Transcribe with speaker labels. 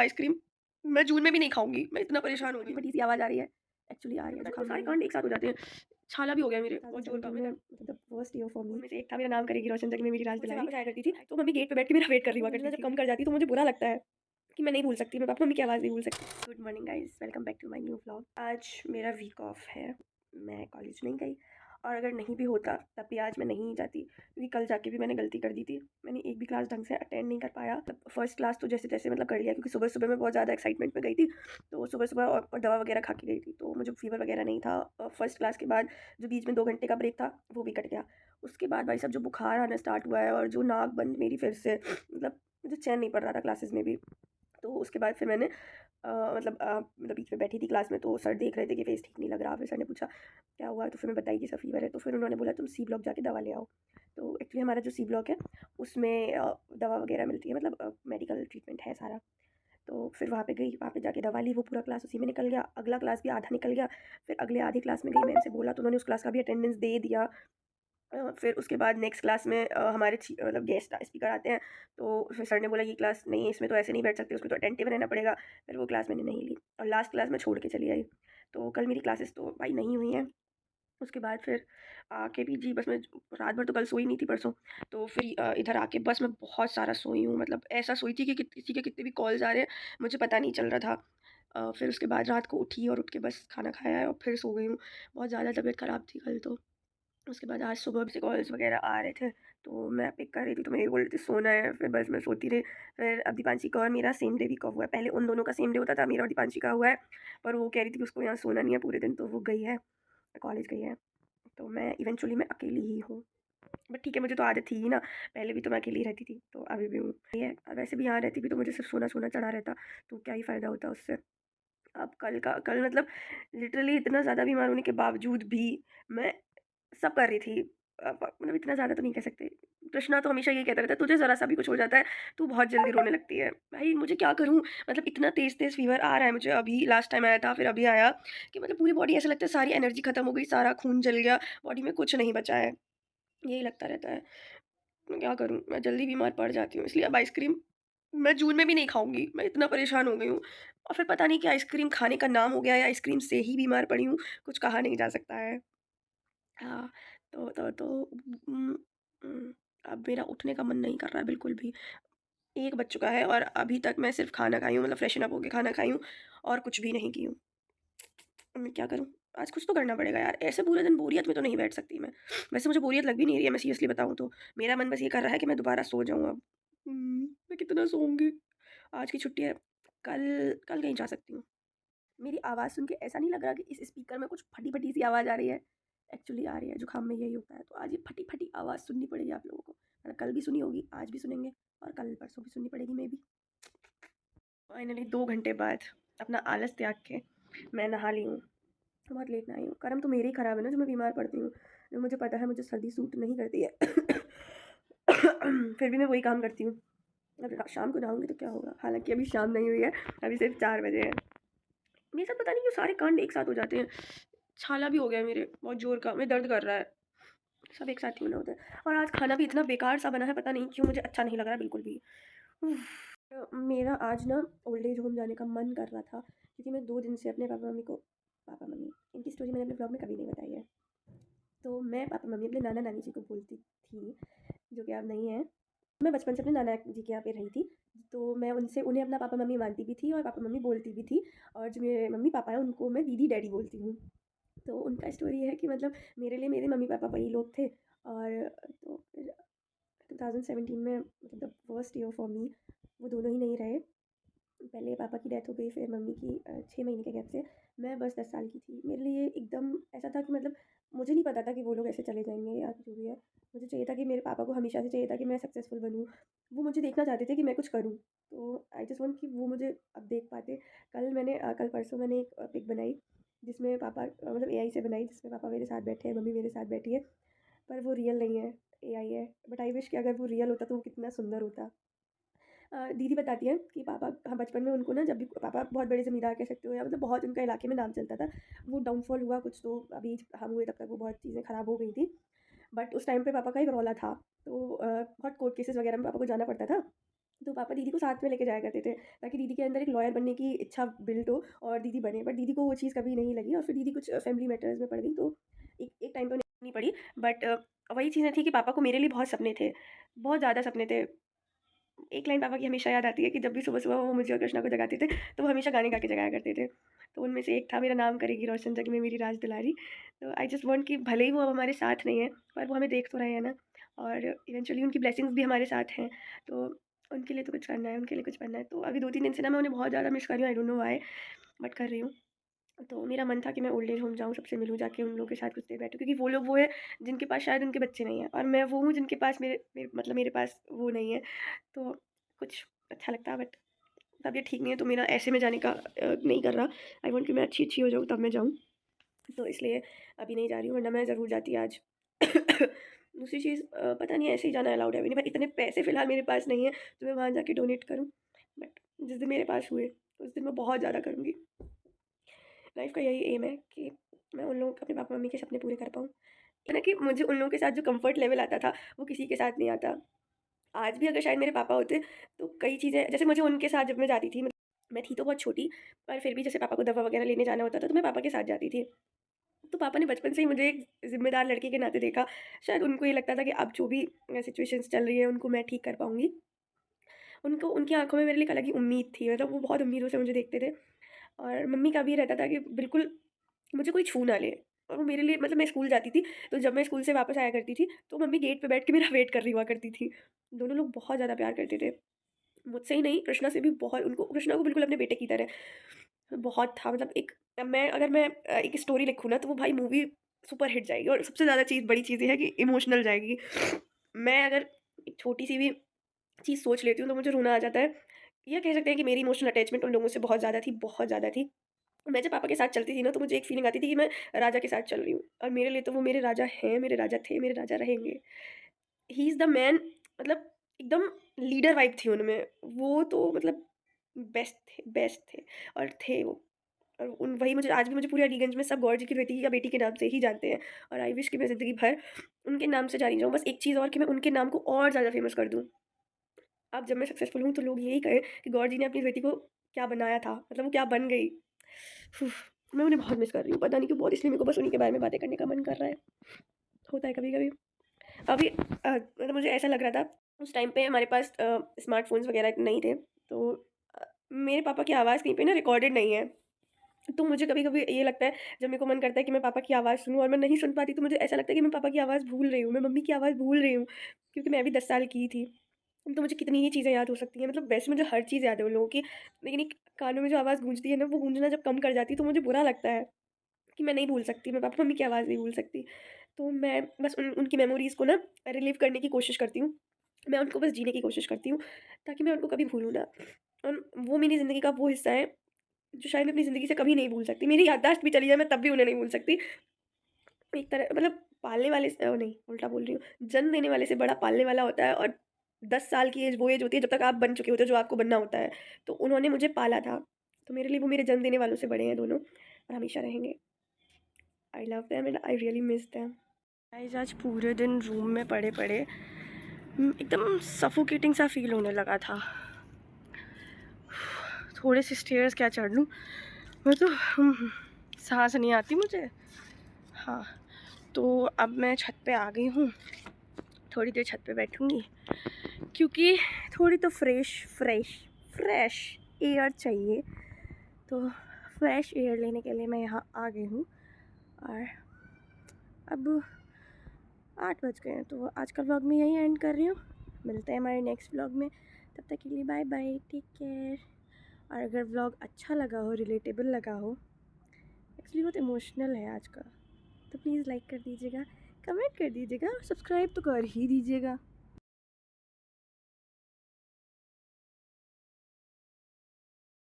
Speaker 1: Ice cream मैं जून में भी नहीं खाऊँगी, मैं इतना परेशान हो गई। फटी-फटी सी आवाज़ आ रही है, एक्चुअली आ रही है, जुकाम सारे कांड एक साथ हो जाते हैं। छाला भी हो गया मेरे बहुत ज़ोर का।
Speaker 2: 2017 में मतलब the worst year for me.
Speaker 1: उनमें से एक था मेरा नाम करेगी रोशन जग में मेरी राज
Speaker 2: स्कूल से
Speaker 1: दिलाई।
Speaker 2: वापस आया करती थी,
Speaker 1: तो मम्मी गेट पे बैठ के मेरा वेट कर रही हुआ करती
Speaker 2: जब
Speaker 1: थी।
Speaker 2: कम कर जाती तो मुझे बुरा लगता है कि मैं नहीं भूल सकती, मैं पापा मम्मी की आवाज़ नहीं भूल सकती।
Speaker 1: Good morning guys, welcome back to my new vlog. आज मेरा वीक ऑफ है, मैं कॉलेज नहीं गई और अगर नहीं भी होता तब भी आज मैं नहीं जाती क्योंकि कल जाके भी मैंने गलती कर दी थी। मैंने एक भी क्लास ढंग से अटेंड नहीं कर पाया। फर्स्ट क्लास तो जैसे तैसे मतलब कर लिया क्योंकि सुबह सुबह मैं बहुत ज़्यादा एक्साइटमेंट में गई थी। तो सुबह सुबह और दवा वगैरह खा के गई थी, तो मुझे फीवर वगैरह नहीं था। फर्स्ट क्लास के बाद जो बीच में 2 घंटे का ब्रेक था वो भी कट गया। उसके बाद भाई साहब जो बुखार आना स्टार्ट हुआ है और जो नाक बंद मेरी फिर से मतलब मुझे चैन नहीं पड़ रहा था क्लासेस में भी। तो उसके बाद फिर मैंने मतलब बीच में बैठी थी क्लास में, तो सर देख रहे थे कि फेस ठीक नहीं लग रहा। फिर सर ने पूछा क्या हुआ, तो फिर मैं बताई कि सब फीवर है। तो फिर उन्होंने बोला तुम सी ब्लॉक जाके दवा ले आओ। तो एक्चुअली हमारा जो सी ब्लॉक है उसमें दवा वगैरह मिलती है, मतलब मेडिकल ट्रीटमेंट है सारा। तो फिर वहाँ पे गई, वहाँ पे जाके दवा ली, वो पूरा क्लास उसी में निकल गया। अगला क्लास भी आधा निकल गया। फिर अगले आधी क्लास में गई, मैम से बोला तो उन्होंने उस क्लास का भी अटेंडेंस दे दिया। फिर उसके बाद नेक्स्ट क्लास में हमारे मतलब गेस्ट स्पीकर आते हैं। तो फिर सर ने बोला ये क्लास नहीं, इसमें तो ऐसे नहीं बैठ सकते, उसमें तो अटेंटिव रहना पड़ेगा। फिर वो क्लास मैंने नहीं ली और लास्ट क्लास में छोड़ के चली आई। तो कल मेरी क्लासेस तो भाई नहीं हुई हैं। उसके बाद फिर आके भी जी बस मैं रात भर तो कल सोई नहीं थी परसों। तो फिर इधर आके बस मैं बहुत सारा सोई हूँ, मतलब ऐसा सोई थी कि किसी के कितने भी कॉल्स आ रहे हैं मुझे पता नहीं चल रहा था। फिर उसके बाद रात को उठी और उठ के बस खाना खाया और फिर सो गई हूँ। बहुत ज़्यादा तबीयत ख़राब थी कल तो। उसके बाद आज सुबह से कॉल्स वगैरह आ रहे थे, तो मैं पिक कर रही थी, तो मैं ये बोल रही थी सोना है, फिर बस मैं सोती रही। फिर अब दीपांशी का और मेरा सेम डे वीक ऑफ हुआ है। पहले उन दोनों का सेम डे होता था, मेरा और दीपांशी का हुआ है। पर वो कह रही थी कि उसको यहाँ सोना नहीं है पूरे दिन, तो वो गई है, कॉलेज गई है। तो मैं इवेंचुअली मैं अकेली ही हूँ। बट ठीक है, मुझे तो आदत थी ही ना, पहले भी तो मैं अकेली रहती थी, तो अभी भी हूँ। ये है, और वैसे भी यहाँ रहती भी तो मुझे सिर्फ सोना सोना चढ़ा रहता, तो क्या ही फ़ायदा होता उससे। अब कल मतलब लिटरली इतना ज़्यादा बीमार होने के बावजूद भी मैं सब कर रही थी। मतलब इतना ज़्यादा तो नहीं कह सकते। कृष्णा तो हमेशा यही कहता रहता है, तुझे ज़रा-सा भी कुछ हो जाता है, तू बहुत जल्दी रोने लगती है। भाई मुझे क्या करूँ? मतलब इतना तेज़-तेज़ फ़ीवर आ रहा है मुझे, अभी लास्ट टाइम आया था, फिर अभी आया, कि मतलब पूरी बॉडी ऐसा लगता है सारी एनर्जी खत्म हो गई, सारा खून जल गया, बॉडी में कुछ नहीं बचा है। यही लगता रहता है। मैं क्या करूँ? मैं जल्दी बीमार पड़ जाती हूँ, इसलिए अब आइसक्रीम मैं जून में भी नहीं खाऊँगी। मैं इतना परेशान हो गई हूँ और फिर पता नहीं कि आइसक्रीम खाने का नाम हो गया या आइसक्रीम से ही बीमार पड़ी हूँ, कुछ कहा नहीं जा सकता है। हाँ, तो उम, उम, अब मेरा उठने का मन नहीं कर रहा है बिल्कुल भी। 1 बज चुका है और अभी तक मैं सिर्फ़ खाना खाई हूँ, मतलब फ्रेशन अप होके खाना खाई हूँ और कुछ भी नहीं की हूँ। अब मैं क्या करूँ? आज कुछ तो करना पड़ेगा यार, ऐसे पूरे दिन बोरियत में तो नहीं बैठ सकती मैं। वैसे मुझे बोरियत लग भी नहीं रही है, मैं सीरियसली बताऊँ तो। मेरा मन बस ये कर रहा है कि मैं दोबारा सो जाऊँ अब। मैं कितना सोऊँगी? आज की छुट्टी है, कल कल कहीं जा सकती हूँ। मेरी आवाज़ सुन के ऐसा नहीं लग रहा कि इस स्पीकर में कुछ फटी-फटी सी आवाज़ आ रही है? एक्चुअली आ रही है, जुकाम में यही होता है। तो आज ये फटी-फटी आवाज़ सुननी पड़ेगी आप लोगों को। मतलब कल भी सुनी होगी, आज भी सुनेंगे और कल परसों भी सुननी पड़ेगी मेबी। फाइनली 2 घंटे बाद अपना आलस त्याग के मैं नहा ली हूँ। बहुत लेट नहाई हूँ। कर्म तो मेरे ही ख़राब है ना जो मैं बीमार पड़ती हूँ। जो मुझे पता है मुझे सर्दी सूट नहीं करती है। फिर भी मैं वही काम करती हूँ। अब शाम को नहाऊँगी तो क्या होगा? हालाँकि अभी शाम नहीं हुई है, अभी सिर्फ़ 4 बजे हैं। मेरे साथ पता नहीं क्यों सारे कांड एक साथ हो जाते हैं। छाला भी हो गया है मेरे बहुत ज़ोर का, मेरे दर्द कर रहा है। सब एक साथ ही होना होता है और आज खाना भी इतना बेकार सा बना है, पता नहीं क्यों मुझे अच्छा नहीं लग रहा है बिल्कुल भी। उफ़! मेरा आज ना ओल्ड एज होम जाने का मन कर रहा था क्योंकि मैं 2 दिन से अपने पापा-मम्मी इनकी स्टोरी मैंने अपने ब्लॉग में कभी नहीं बताई है। तो मैं पापा-मम्मी अपने नाना-नानी जी को बोलती थी, जो कि अब नहीं है। मैं बचपन से अपने नाना जी के यहाँ पे रही थी, तो मैं उनसे उन्हें अपना पापा-मम्मी मानती भी थी और पापा-मम्मी बोलती भी थी और जो मेरे मम्मी-पापा हैं उनको मैं दीदी-डैडी बोलती हूँ। तो उनका स्टोरी ये है कि मतलब मेरे लिए मेरे मम्मी-पापा वही लोग थे और तो फिर 2017 में मतलब the worst year for me, वो दोनों ही नहीं रहे। पहले पापा की डेथ हो गई, फिर मम्मी की 6 महीने के गैप से। मैं बस 10 साल की थी। मेरे लिए एकदम ऐसा था कि मतलब मुझे नहीं पता था कि वो लोग ऐसे चले जाएँगे या जो भी है। मुझे चाहिए था कि मेरे पापा को हमेशा से चाहिए था कि मैं सक्सेसफुल बनूँ। वो मुझे देखना चाहते थे कि मैं कुछ करूँ। तो आई जस्ट वांट कि वो मुझे अब देख पाते। कल परसों मैंने एक पिक बनाई जिसमें पापा मतलब एआई से बनाई, जिसमें पापा मेरे साथ बैठे हैं, मम्मी मेरे साथ बैठी है। पर वो रियल नहीं है, एआई है। बट आई विश कि अगर वो रियल होता तो वो कितना सुंदर होता। दीदी बताती हैं कि पापा हाँ, बचपन में उनको ना जब भी पापा बहुत बड़े ज़मींदार कह सकते हो या मतलब बहुत उनका इलाके में नाम चलता था। वो डाउनफॉल हुआ कुछ, तो अभी हम हुए तब तक वो बहुत चीज़ें ख़राब हो गई थी। बट उस टाइम पे पापा का एक रौला था, तो बहुत कोर्ट केसेस वग़ैरह में पापा को जाना पड़ता था। तो पापा दीदी को साथ में लेके जाया करते थे ताकि दीदी के अंदर एक लॉयर बनने की इच्छा बिल्ड हो और दीदी बने, बट दीदी को वो चीज़ कभी नहीं लगी और फिर दीदी कुछ फैमिली मैटर्स में पड़ गई, तो एक एक टाइम पे नहीं पड़ी। बट वही चीज़ें थी कि पापा को मेरे लिए बहुत सपने थे, बहुत ज़्यादा सपने थे। एक लाइन पापा की हमेशा याद आती है कि जब भी सुबह-सुबह वो मुझे और कृष्णा को जगाते थे, तो वो हमेशा गाने गा के जगाया करते थे। तो उनमें से एक था, मेरा नाम करेगी रोशन जग में मेरी राज दुलारी। तो आई जस्ट वांट कि भले ही वो अब हमारे साथ नहीं है, पर वो हमें देख तो रहे हैं ना, और इवेंचुअली उनकी ब्लेसिंग्स भी हमारे साथ हैं। तो उनके लिए तो कुछ करना है, उनके लिए कुछ बनना है। तो अभी 2-3 दिन से ना मैं उन्हें बहुत ज़्यादा मिस कर रही हूँ, I don't know why, but कर रही हूँ। तो मेरा मन था कि मैं ओल्ड एज होम जाऊँ, सबसे मिलूँ, जाके उन लोगों के साथ कुछ देर बैठूँ, क्योंकि वो लोग वो हैं जिनके पास शायद उनके बच्चे नहीं हैं, और मैं वो हूँ जिनके पास मेरे पास वो नहीं है। तो कुछ अच्छा लगता है, बट तबीयत ठीक नहीं है, तो मेरा ऐसे में जाने का नहीं कर रहा। आई वांट कि मैं अच्छी-अच्छी हो जाऊँ तब मैं जाऊँ। तो इसलिए अभी नहीं जा रही हूँ, वरना मैं ज़रूर जाती आज। दूसरी चीज़, पता नहीं ऐसे ही जाना अलाउड है अभी नहीं, पर इतने पैसे फ़िलहाल मेरे पास नहीं है, तो मैं वहाँ जाके डोनेट करूँ। बट जिस दिन मेरे पास हुए, उस दिन मैं बहुत ज़्यादा करूँगी। लाइफ़ का यही एम है कि मैं उन लोगों अपने पापा-मम्मी के सपने पूरे कर पाऊँ। है ना, कि मुझे उन लोगों के साथ जो कम्फ़र्ट लेवल आता था, वो किसी के साथ नहीं आता। आज भी अगर शायद मेरे पापा होते, तो कई चीज़ें जैसे मुझे उनके साथ जब मैं जाती थी, मैं थी तो बहुत छोटी, पर फिर भी जैसे पापा को दवा वग़ैरह लेने जाना होता था, तो मैं पापा के साथ जाती थी। तो पापा ने बचपन से ही मुझे एक ज़िम्मेदार लड़के के नाते देखा। शायद उनको ये लगता था कि अब जो भी सिचुएशंस चल रही है, उनको मैं ठीक कर पाऊँगी। उनको उनकी आँखों में मेरे लिए एक अलग ही उम्मीद थी, मतलब वो बहुत उम्मीदों से मुझे देखते थे। और मम्मी का भी ये रहता था कि बिल्कुल मुझे कोई छू ना ले। और वो मेरे लिए, मतलब मैं स्कूल जाती थी, तो जब मैं स्कूल से वापस आया करती थी, तो मम्मी गेट पे बैठ के मेरा वेट कर रही हुआ करती थी। दोनों लोग बहुत ज़्यादा प्यार करते थे। मुझसे ही नहीं, कृष्णा से भी बहुत, उनको कृष्णा को बिल्कुल अपने बेटे की तरह बहुत था। मतलब एक, अब मैं अगर मैं एक स्टोरी लिखूँ ना, तो वो भाई मूवी सुपर हिट जाएगी, और सबसे ज़्यादा चीज़, बड़ी चीज़ ये है कि इमोशनल जाएगी। मैं अगर एक छोटी-सी भी चीज़ सोच लेती हूँ, तो मुझे रोना आ जाता है। या कह सकते हैं कि मेरी इमोशनल अटैचमेंट उन लोगों से बहुत ज़्यादा थी, बहुत ज़्यादा थी। मैं जब पापा के साथ चलती थी ना, तो मुझे एक फीलिंग आती थी कि मैं राजा के साथ चल रही हूँ, और मेरे लिए तो वो मेरे राजा हैं, मेरे राजा थे, मेरे राजा रहेंगे। ही इज़ द मैन, मतलब एकदम लीडर वाइब थी उनमें। वो तो मतलब बेस्ट थे और थे वो। और उन वही मुझे आज भी, मुझे पूरे अलीगंज में सब गौर जी की बेटी या बेटी के नाम से ही जानते हैं, और आई विश कि मैं ज़िंदगी भर उनके नाम से जानी जाऊँ। बस एक चीज़ और, कि मैं उनके नाम को और ज़्यादा फ़ेमस कर दूँ। अब जब मैं सक्सेसफुल हूँ, तो लोग यही कहें कि गौर जी ने अपनी बेटी को क्या बनाया था, मतलब वो क्या बन गई। उफ़, मैं उन्हें बहुत मिस कर रही हूँ, पता नहीं क्यों, बहुत, इसलिए मेरे को बस उन्हीं के बारे में बातें करने का मन कर रहा है। होता है कभी-कभी। अभी मतलब मुझे ऐसा लग रहा था, उस टाइम पे हमारे पास स्मार्टफ़ोन्स वग़ैरह नहीं थे, तो मेरे पापा की आवाज़ कहीं पे ना रिकॉर्डेड नहीं है। तो मुझे कभी-कभी ये लगता है, जब मेरे को मन करता है कि मैं पापा की आवाज़ सुनूँ, और मैं नहीं सुन पाती, तो मुझे ऐसा लगता है कि मैं पापा की आवाज़ भूल रही हूँ, मैं मम्मी की आवाज़ भूल रही हूँ, क्योंकि मैं भी 10 साल की ही थी। तो मुझे कितनी ही चीज़ें याद हो सकती हैं, मतलब वैसे मुझे हर चीज़ याद है उन लोगों की, लेकिन एक कानों में जो आवाज़ गूंजती है ना, वो गूंजना जब कम कर जाती है, तो मुझे बुरा लगता है कि मैं नहीं भूल सकती, मैं पापा-मम्मी की आवाज़ नहीं भूल सकती। तो मैं बस उनकी मेमोरीज़ को ना रिलीव करने की कोशिश करती हूँ। मैं उनको बस जीने की कोशिश करती हूँ, ताकि मैं उनको कभी भूलूँ ना। और वो मेरी ज़िंदगी का वो हिस्सा है, जो शायद मैं अपनी ज़िंदगी से कभी नहीं भूल सकती। मेरी याददाश्त भी चली जाए, मैं तब भी उन्हें नहीं भूल सकती। एक तरह, मतलब पालने वाले से, नहीं उल्टा बोल रही हूँ, जन्म देने वाले से बड़ा पालने वाला होता है, और 10 साल की एज वो एज होती है जब तक आप बन चुके होते हो जो आपको बनना होता है। तो उन्होंने मुझे पाला था, तो मेरे लिए वो मेरे जन्म देने वालों से बड़े हैं दोनों, और हमेशा रहेंगे। I love them and I really miss them. Guys, आज पूरे दिन रूम में पड़े-पड़े एकदम सफोकेटिंग सा फ़ील होने लगा था। थोड़े से स्टेयर्स क्या चढ़ लूँ, मैं तो साँस नहीं आती मुझे। हाँ, तो अब मैं छत पे आ गई हूँ, थोड़ी देर छत पे बैठूँगी, क्योंकि थोड़ी तो फ्रेश एयर चाहिए। तो फ्रेश एयर लेने के लिए मैं यहाँ आ गई हूँ, और अब 8 बज गए हैं, तो आज का व्लॉग मैं यहीं एंड कर रही हूँ। मिलते हैं हमारे नेक्स्ट व्लॉग में, तब तक के लिए बाय बाय, टेक केयर। और अगर व्लॉग अच्छा लगा हो, रिलेटेबल लगा हो, एक्चुअली बहुत इमोशनल है आज का, तो प्लीज़ लाइक कर दीजिएगा, कमेंट कर दीजिएगा, और सब्सक्राइब तो कर ही दीजिएगा।